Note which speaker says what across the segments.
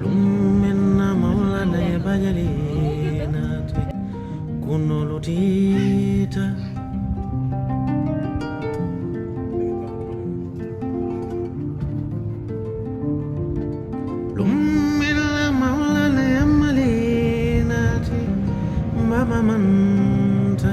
Speaker 1: Lumina maulana ya bajalina kunolotita Lumina maulana ya malina Mama manta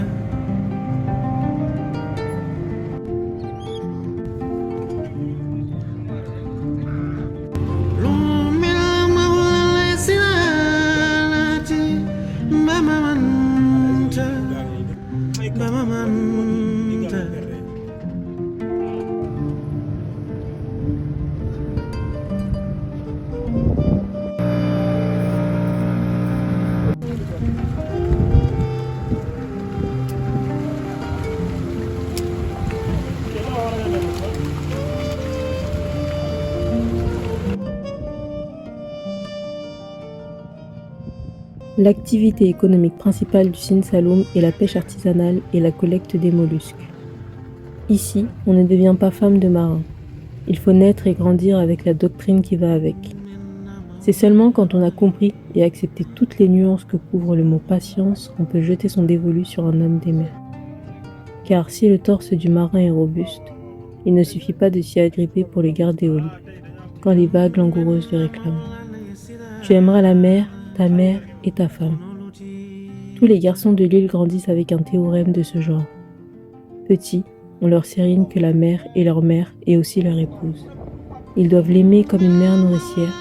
Speaker 2: L'activité économique principale du Sine Saloum est la pêche artisanale et la collecte des mollusques. Ici, on ne devient pas femme de marin. Il faut naître et grandir avec la doctrine qui va avec. C'est seulement quand on a compris et accepté toutes les nuances que couvre le mot patience qu'on peut jeter son dévolu sur un homme des mers. Car si le torse du marin est robuste, il ne suffit pas de s'y agripper pour le garder au lit, quand les vagues langoureuses le réclament. Tu aimeras la mer, ta mère et ta femme. Tous les garçons de l'île grandissent avec un théorème de ce genre. Petits, on leur sérigne que la mère est aussi leur épouse. Ils doivent l'aimer comme une mère nourricière,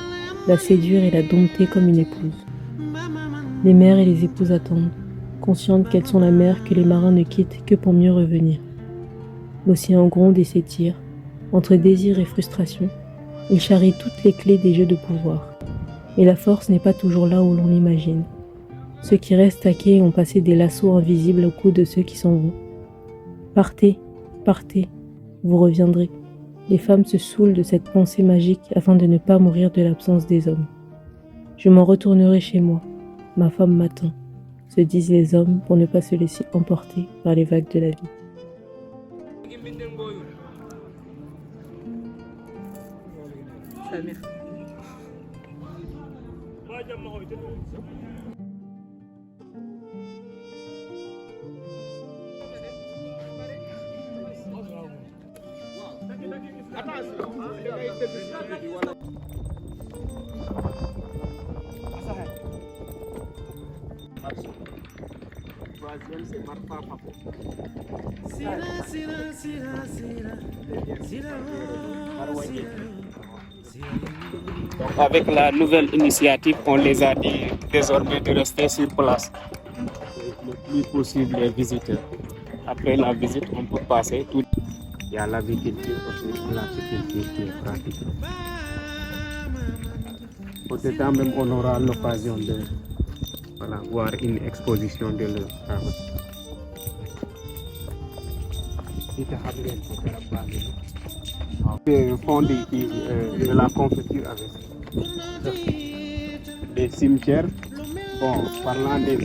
Speaker 2: la séduire et la dompter comme une épouse. Les mères et les épouses attendent, conscientes qu'elles sont la mer que les marins ne quittent que pour mieux revenir. L'océan gronde et s'étire, entre désir et frustration, il charrie toutes les clés des jeux de pouvoir. Mais la force n'est pas toujours là où l'on l'imagine. Ceux qui restent à quai ont passé des lassos invisibles au cou de ceux qui s'en vont. Partez, partez, vous reviendrez. Les femmes se saoulent de cette pensée magique afin de ne pas mourir de l'absence des hommes. Je m'en retournerai chez moi. Ma femme m'attend, se disent les hommes pour ne pas se laisser emporter par les vagues de la vie.
Speaker 3: Troisième, c'est Marfa Papo. Donc avec la nouvelle initiative, on les a dit désormais de rester sur place le plus possible les visiteurs. Après la visite, on peut passer tout. Il y a l'aviculture aussi, l'agriculture qui est pratiquée. Peut-être même on aura l'occasion de voir une exposition de leur travail. Ils font de la confiture avec des cimetières. Bon, parlant des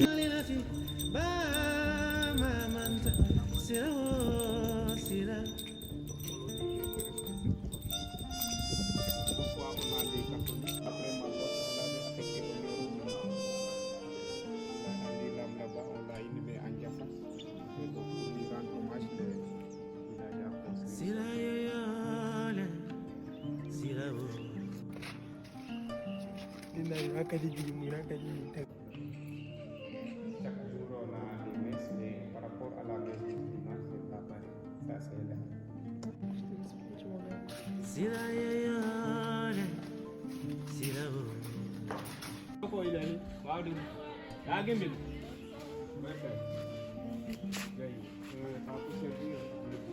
Speaker 3: chaque jour on a des messes, mais par rapport à la messe du dimanche, c'est pas pareil. Ça c'est là.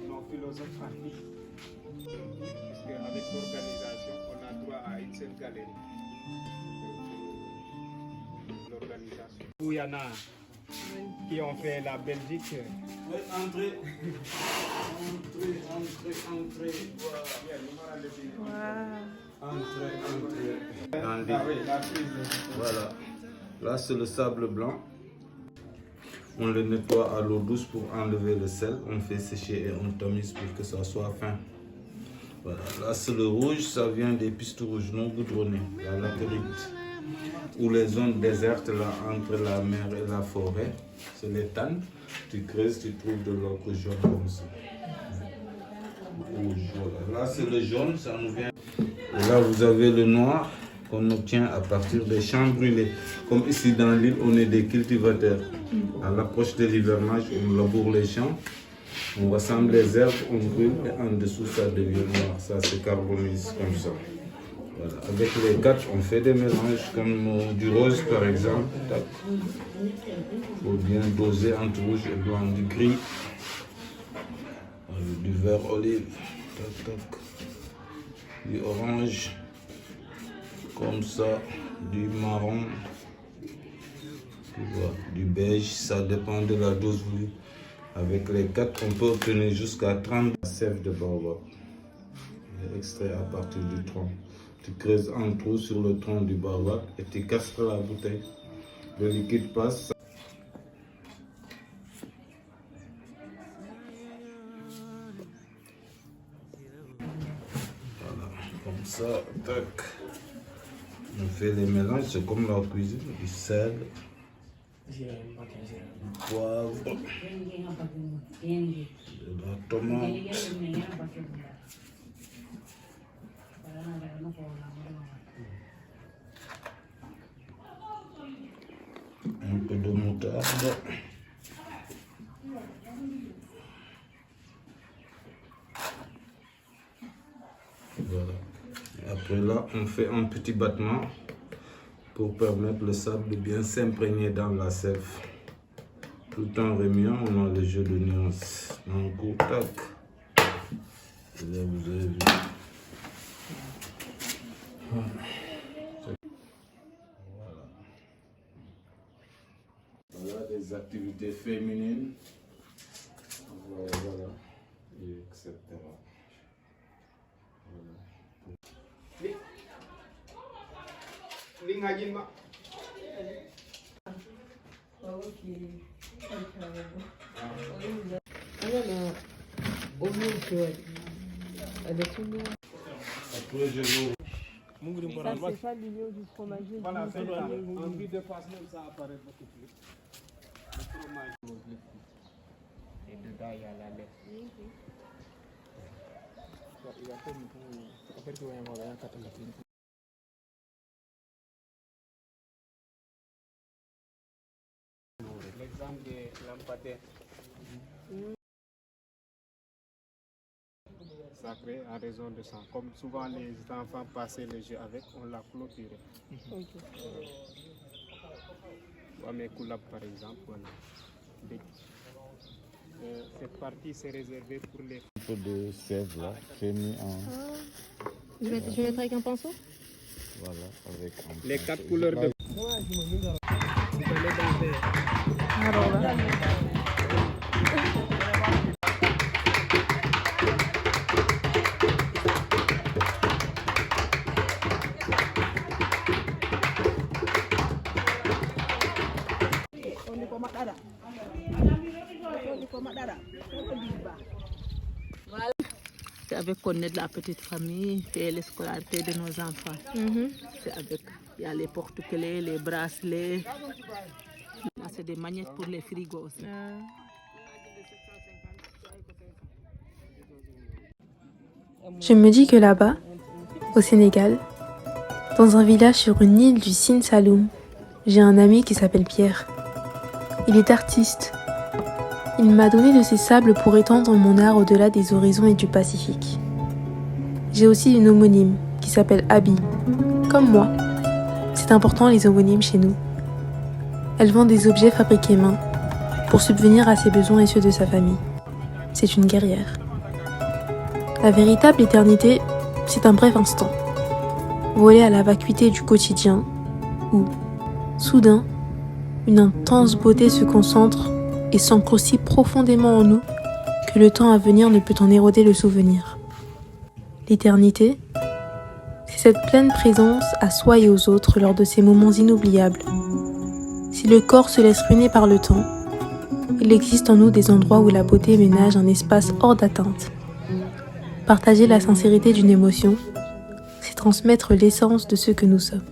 Speaker 3: Nos philosophes partis, puisque avec l'organisation, on a droit à une seule galerie. L'organisation. Où il y en a qui ont fait la Belgique. Entrez.
Speaker 4: Voilà. Là, c'est le sable blanc. On le nettoie à l'eau douce pour enlever le sel. On fait sécher et on tamise pour que ça soit fin. Voilà, là c'est le rouge, ça vient des pistes rouges non goudronnées, la latérite. Ou les zones désertes là, entre la mer et la forêt, c'est les tannes. Tu creuses, tu trouves de l'ocre jaune comme ça. Rouge, voilà. Là c'est le jaune, ça nous vient. Et là vous avez le noir qu'on obtient à partir des champs brûlés. Comme ici dans l'île, on est des cultivateurs. À l'approche de l'hivernage, on laboure les champs, on rassemble les herbes, on brûle et en dessous ça devient noir. Ça se carbonise comme ça. Voilà. Avec les quatre, on fait des mélanges comme du rose par exemple. Il faut bien doser entre rouge et blanc, du gris, du vert olive, du orange, comme ça, du marron, tu vois, du beige, ça dépend de la dose voulue. Avec les quatre, on peut obtenir jusqu'à 30 sève de baobab. Extrait à partir du tronc. Tu creuses un trou sur le tronc du baobab et tu casses la bouteille. Le liquide passe. Voilà, comme ça, tac. On fait les mélanges, c'est comme la cuisine, du sel, du poivre, de la tomate. Un peu de moutarde. Voilà. Et après là, on fait un petit battement pour permettre le sable de bien s'imprégner dans la sève. Tout en remuant, on a le jeu de nuances. Un coup, tac. Et là, vous avez vu. Voilà. Voilà des activités féminines. Voilà. Et etc. Après, je vous...
Speaker 2: Ça, c'est pas l'union du fromager.
Speaker 3: Voilà, c'est ça. En vue de face, même ça apparaît beaucoup plus. Le fromage. Et dedans, il y a la lait. L'exemple des lampadaires. Sacré à raison de ça. Comme souvent les enfants passaient le jeu avec, on l'a clôturé. Mes coulab par exemple, voilà. Cette partie c'est réservé pour les...
Speaker 4: Un peu de sève là, j'ai mis en...
Speaker 2: Je vais mettre avec un pinceau.
Speaker 4: Voilà, avec un...
Speaker 3: Les quatre couleurs de...
Speaker 5: C'est avec qu'on aide la petite famille et les scolarités de nos enfants. C'est avec, il y a les porte-clés, les bracelets. Là, c'est des magnettes pour les frigos aussi.
Speaker 6: Je me dis que là-bas, au Sénégal, dans un village sur une île du Sine Saloum, j'ai un ami qui s'appelle Pierre. Il est artiste. Il m'a donné de ses sables pour étendre mon art au-delà des horizons et du Pacifique. J'ai aussi une homonyme qui s'appelle Abby. Comme moi, c'est important les homonymes chez nous. Elle vend des objets fabriqués main pour subvenir à ses besoins et ceux de sa famille. C'est une guerrière. La véritable éternité, c'est un bref instant, volé à la vacuité du quotidien, où, soudain, une intense beauté se concentre et s'ancre aussi profondément en nous que le temps à venir ne peut en éroder le souvenir. L'éternité, c'est cette pleine présence à soi et aux autres lors de ces moments inoubliables. Si le corps se laisse ruiner par le temps, il existe en nous des endroits où la beauté ménage un espace hors d'atteinte. Partager la sincérité d'une émotion, c'est transmettre l'essence de ce que nous sommes.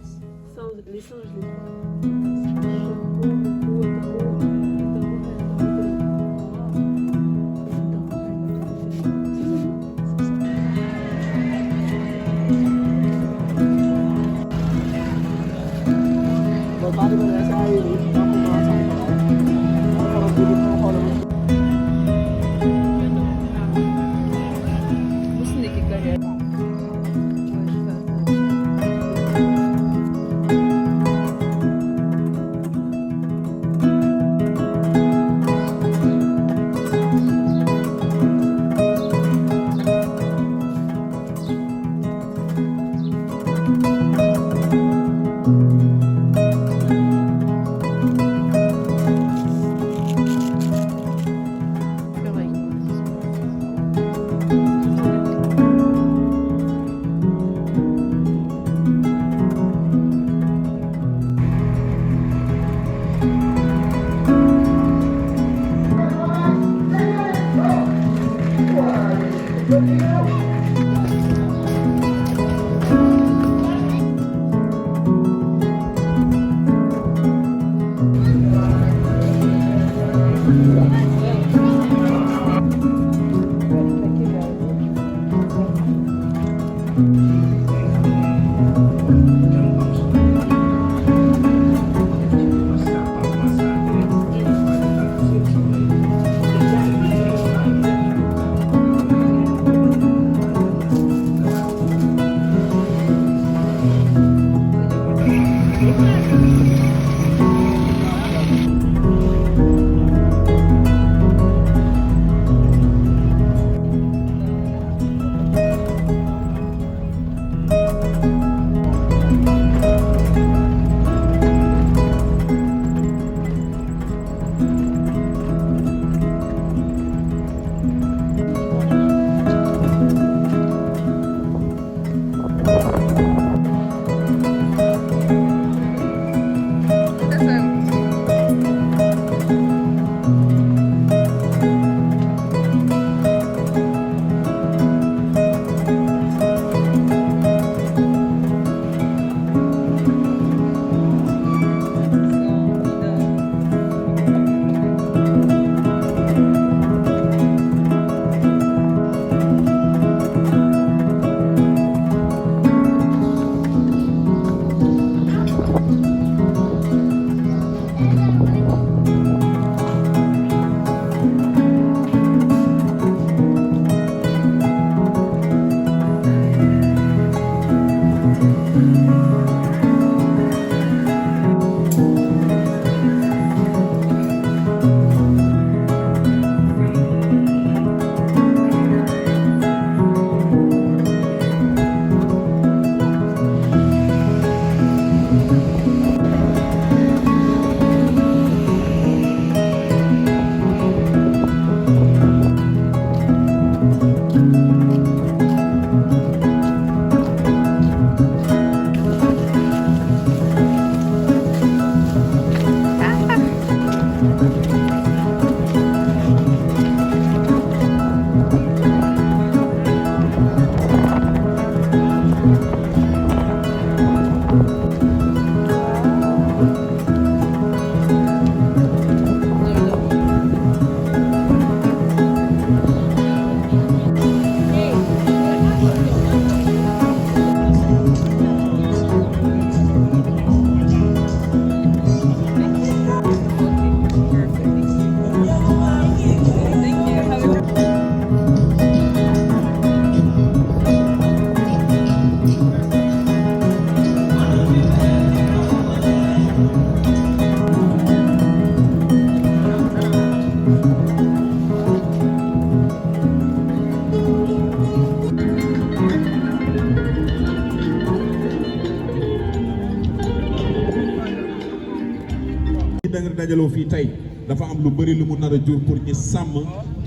Speaker 7: dajaloo fii tey dafa am lu bëri lu mu nar a jur pour ñu sàmm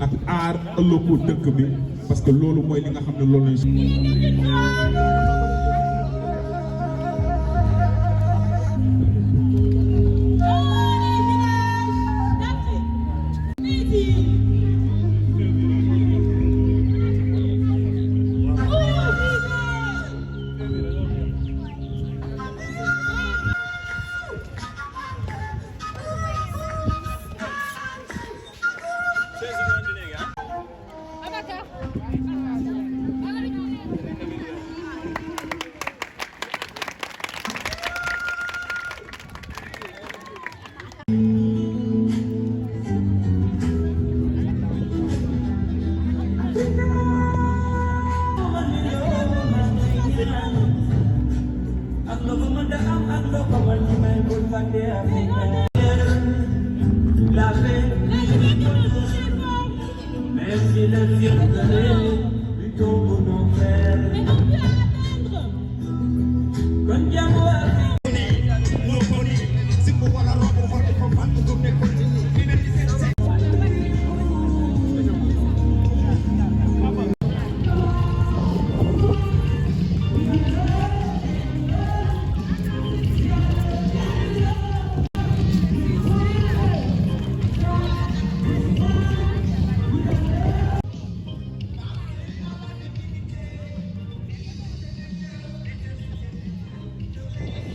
Speaker 7: ak aar ëllëgu dëkk bi parce que loolu mooy li nga xam ne loolu lañ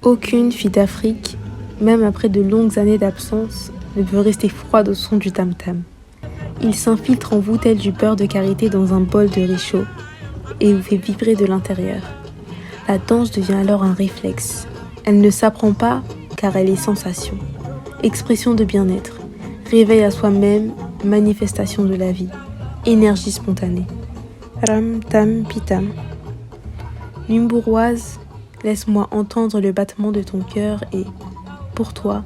Speaker 6: Aucune fille d'Afrique, même après de longues années d'absence, ne peut rester froide au son du tam-tam. Il s'infiltre en vous tel du beurre de karité dans un bol de riz chaud et vous fait vibrer de l'intérieur. La danse devient alors un réflexe. Elle ne s'apprend pas car elle est sensation, expression de bien-être, réveil à soi-même, manifestation de la vie, énergie spontanée. Ram tam pitam. Lumbouroise, laisse-moi entendre le battement de ton cœur et, pour toi,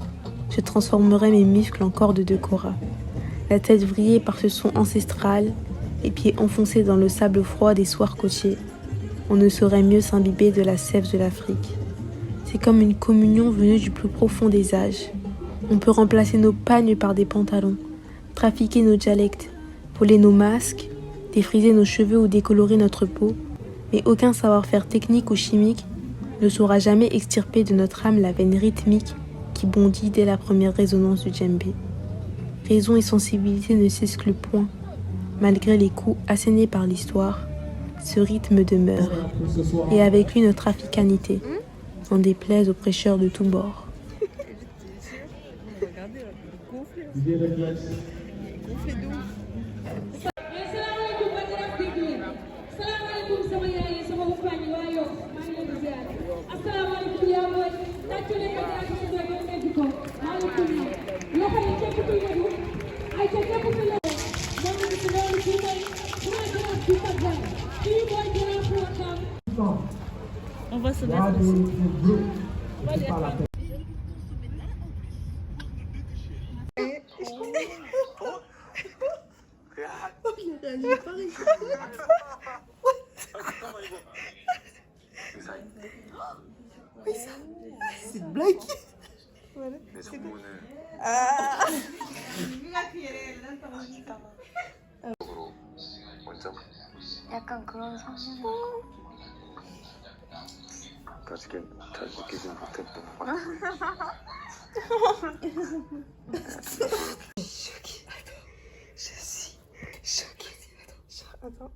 Speaker 6: je transformerai mes muscles en cordes de Kora. La tête vrillée par ce son ancestral, les pieds enfoncés dans le sable froid des soirs côtiers, on ne saurait mieux s'imbiber de la sève de l'Afrique. C'est comme une communion venue du plus profond des âges. On peut remplacer nos pagnes par des pantalons, trafiquer nos dialectes, voler nos masques, défriser nos cheveux ou décolorer notre peau, mais aucun savoir-faire technique ou chimique ne saura jamais extirper de notre âme la veine rythmique qui bondit dès la première résonance du djembé. Raison et sensibilité ne s'excluent point. Malgré les coups assénés par l'histoire, ce rythme demeure, et avec lui notre africanité, en déplaise aux prêcheurs de tous bords.
Speaker 5: On va se mettre ici.
Speaker 8: C'est une blague. Voilà.
Speaker 9: 약간 그런 상황.
Speaker 10: 아직 잘 느끼지 못했던
Speaker 8: Je suis choquée. Attends.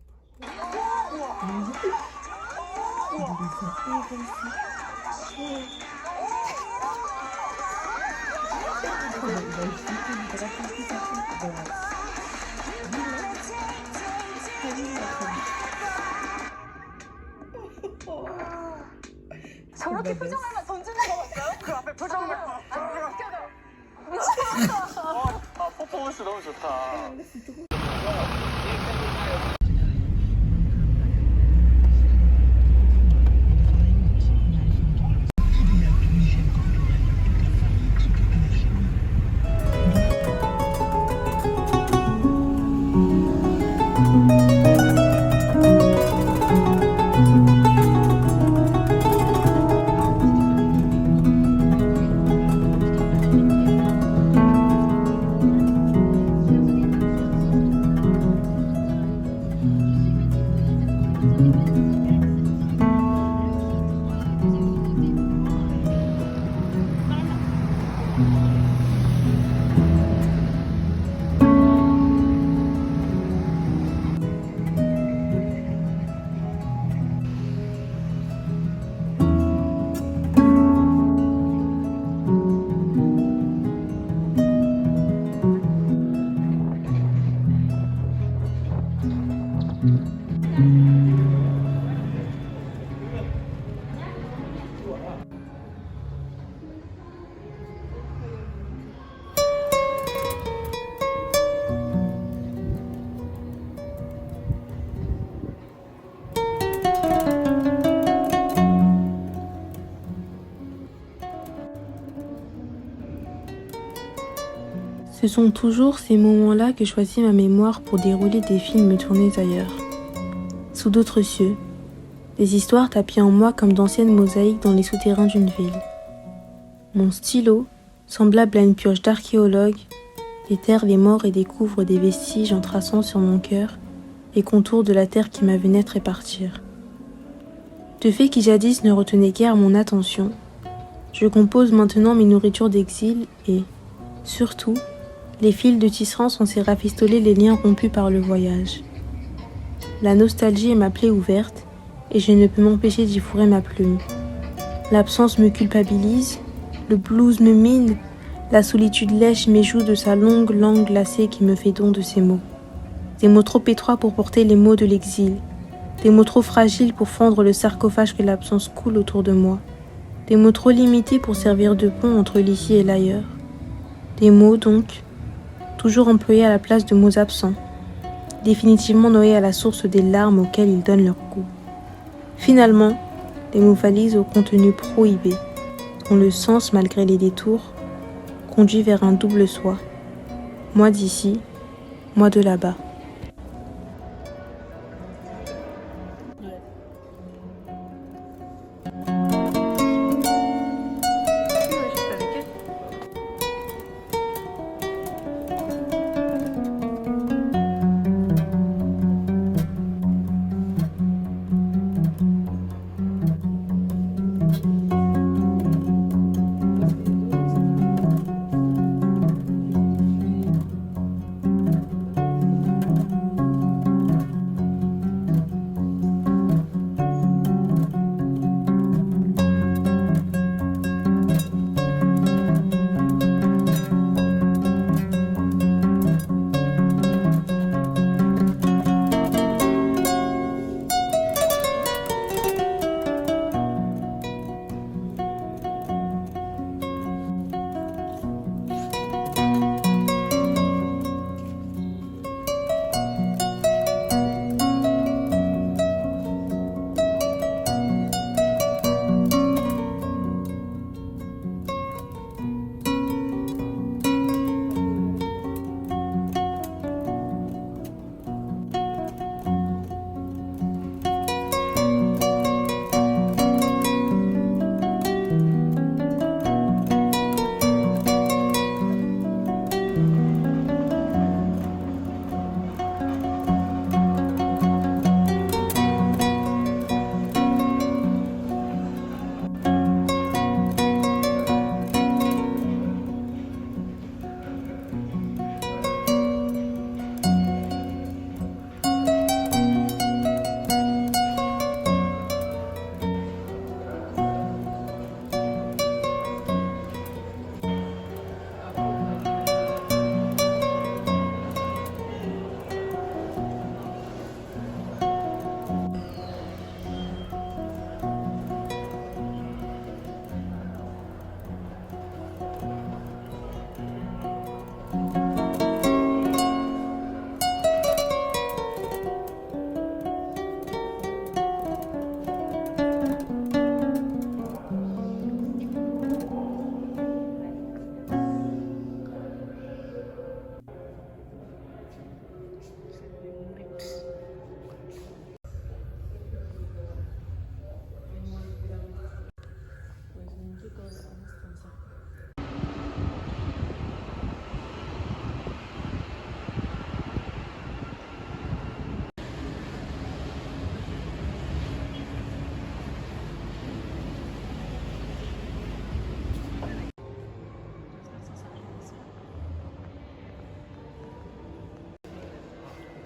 Speaker 9: 저렇게 표정하면 던지는 거 같아요? 그 앞에 표정을
Speaker 3: 퍼포먼스 너무 좋다.
Speaker 6: Ce sont toujours ces moments-là que choisit ma mémoire pour dérouler des films tournés ailleurs. Sous d'autres cieux, des histoires tapis en moi comme d'anciennes mosaïques dans les souterrains d'une ville. Mon stylo, semblable à une pioche d'archéologue, déterre les morts et découvre des vestiges en traçant sur mon cœur les contours de la terre qui m'a vu naître et partir. De faits qui jadis ne retenaient guère mon attention, je compose maintenant mes nourritures d'exil et, surtout, les fils de tisserand censés rafistoler les liens rompus par le voyage. La nostalgie est ma plaie ouverte et je ne peux m'empêcher d'y fourrer ma plume. L'absence me culpabilise, le blues me mine, la solitude lèche mes joues de sa longue langue glacée qui me fait don de ses mots. Des mots trop étroits pour porter les mots de l'exil, des mots trop fragiles pour fendre le sarcophage que l'absence coule autour de moi, des mots trop limités pour servir de pont entre l'ici et l'ailleurs. Des mots donc, toujours employés à la place de mots absents, définitivement noyés à la source des larmes auxquelles ils donnent leur goût. Finalement, les mots valises au contenu prohibé, dont le sens, malgré les détours, conduit vers un double soi. Moi d'ici, moi de là-bas.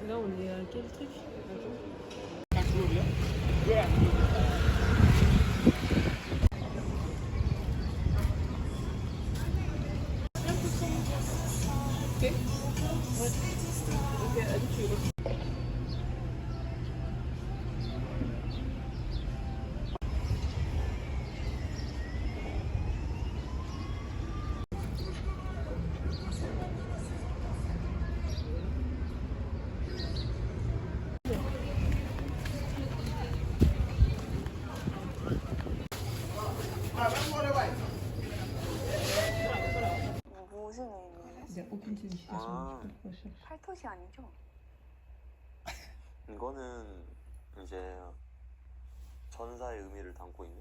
Speaker 2: Là, on est à quel truc?
Speaker 8: a aucune signification.
Speaker 10: 아.
Speaker 8: recherche.
Speaker 9: 팔토시 아니죠?
Speaker 10: 이거는 이제 전사의 의미를 담고 있는.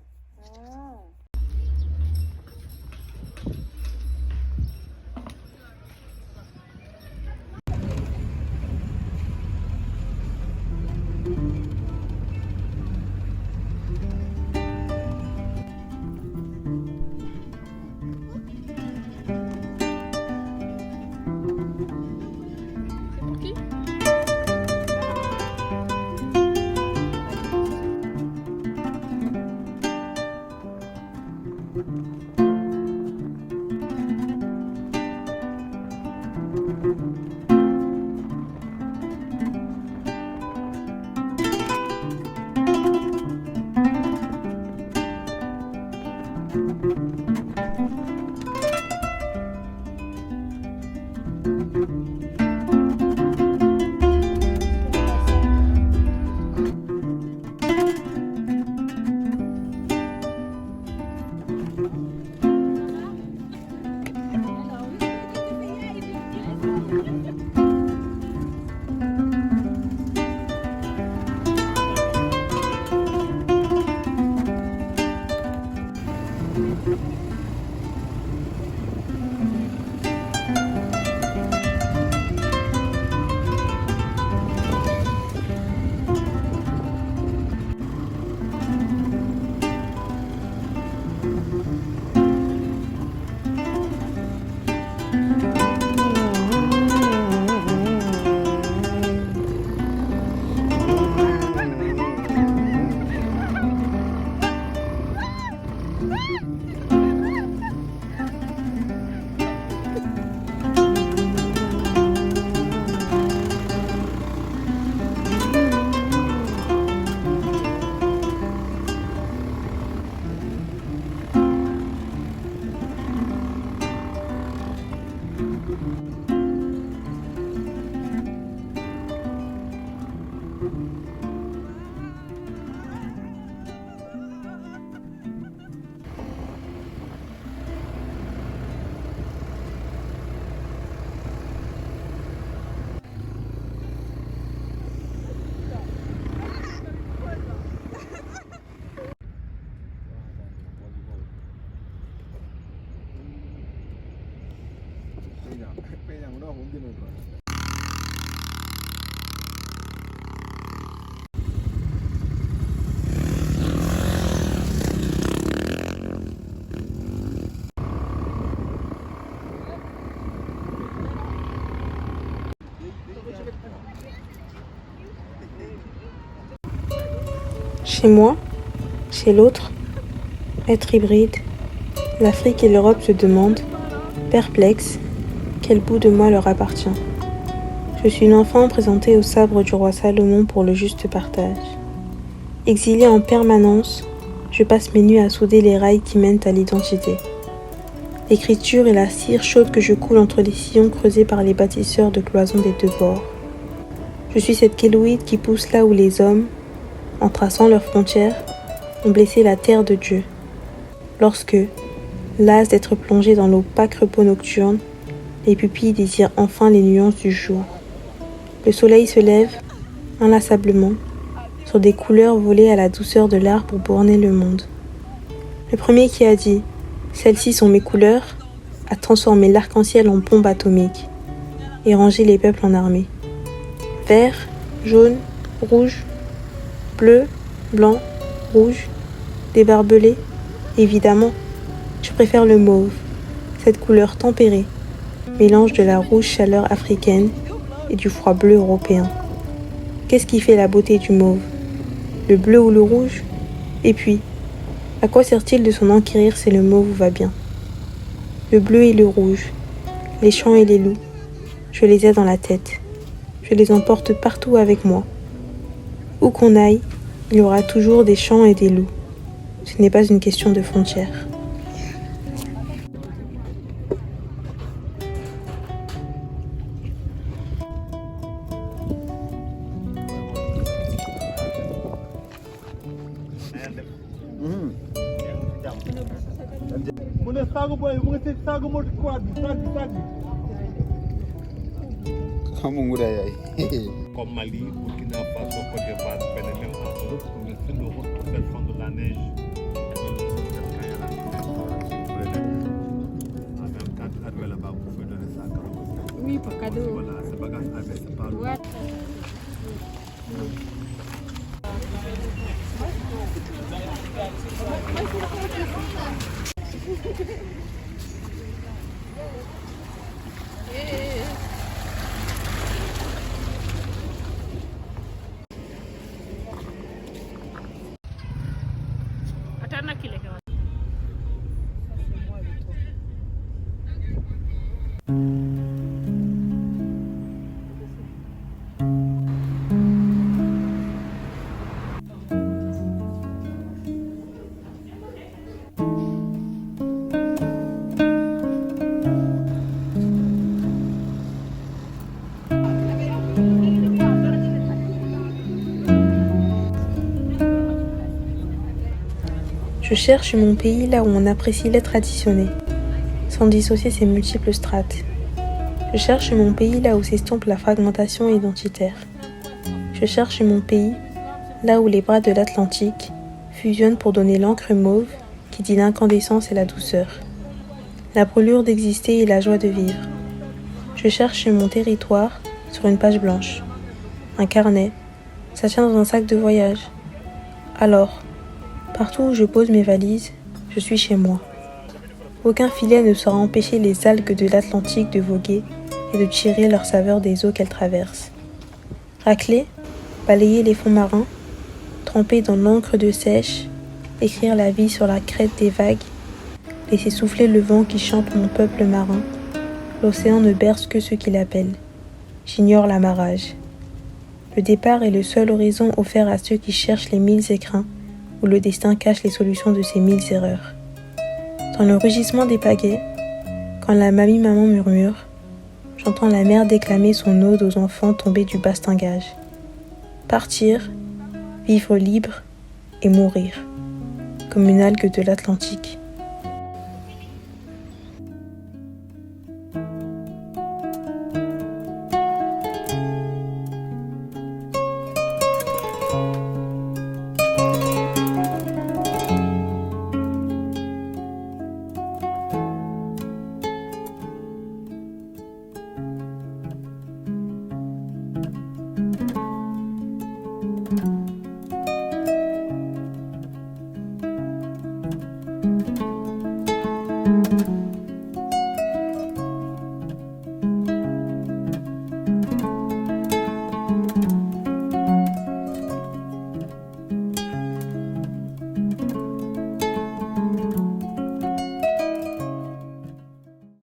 Speaker 6: Chez moi, chez l'autre, être hybride, l'Afrique et l'Europe se demandent, perplexes, quel bout de moi leur appartient. Je suis une enfant présentée au sabre du roi Salomon pour le juste partage. Exilée en permanence, je passe mes nuits à souder les rails qui mènent à l'identité. L'écriture est la cire chaude que je coule entre les sillons creusés par les bâtisseurs de cloisons des deux bords. Je suis cette kéloïde qui pousse là où les hommes, en traçant leurs frontières, ont blessé la terre de Dieu. Lorsque, las d'être plongé dans l'opaque repos nocturne, les pupilles désirent enfin les nuances du jour. Le soleil se lève, inlassablement, sur des couleurs volées à la douceur de l'art pour borner le monde. Le premier qui a dit « Celles-ci sont mes couleurs » a transformé l'arc-en-ciel en bombe atomique et rangé les peuples en armée. Vert, jaune, rouge, bleu, blanc, rouge, des barbelés, évidemment, je préfère le mauve, cette couleur tempérée, mélange de la rouge chaleur africaine et du froid bleu européen. Qu'est-ce qui fait la beauté du mauve? Le bleu ou le rouge? Et puis, à quoi sert-il de s'en enquérir si le mauve va bien? Le bleu et le rouge, les champs et les loups, je les ai dans la tête. Je les emporte partout avec moi. Où qu'on aille, il y aura toujours des champs et des loups. Ce n'est pas une question de frontières.
Speaker 7: Comme Mali, Burkina Faso, Côte d'Ivoire, Bénin, même en Europe, on fait l'Europe, on fait le fond de la neige. En même temps, arriver là-bas, vous pouvez donner ça cadeau.
Speaker 5: Oui, pour cadeau.
Speaker 7: Voilà, c'est bagage avec, c'est pas lourd.
Speaker 6: Je cherche mon pays là où on apprécie l'être additionné, sans dissocier ses multiples strates. Je cherche mon pays là où s'estompe la fragmentation identitaire. Je cherche mon pays là où les bras de l'Atlantique fusionnent pour donner l'encre mauve qui dit l'incandescence et la douceur, la brûlure d'exister et la joie de vivre. Je cherche mon territoire sur une page blanche. Un carnet, ça tient dans un sac de voyage. Alors, partout où je pose mes valises, je suis chez moi. Aucun filet ne saura empêcher les algues de l'Atlantique de voguer et de tirer leur saveur des eaux qu'elles traversent. Racler, balayer les fonds marins, tremper dans l'encre de sèche, écrire la vie sur la crête des vagues, laisser souffler le vent qui chante mon peuple marin. L'océan ne berce que ceux qui l'appellent. J'ignore l'amarrage. Le départ est le seul horizon offert à ceux qui cherchent les 1000 écrins où le destin cache les solutions de ces 1000 erreurs. Dans le rugissement des pagaies, quand la mamie-maman murmure, j'entends la mère déclamer son ode aux enfants tombés du bastingage. Partir, vivre libre et mourir, comme une algue de l'Atlantique.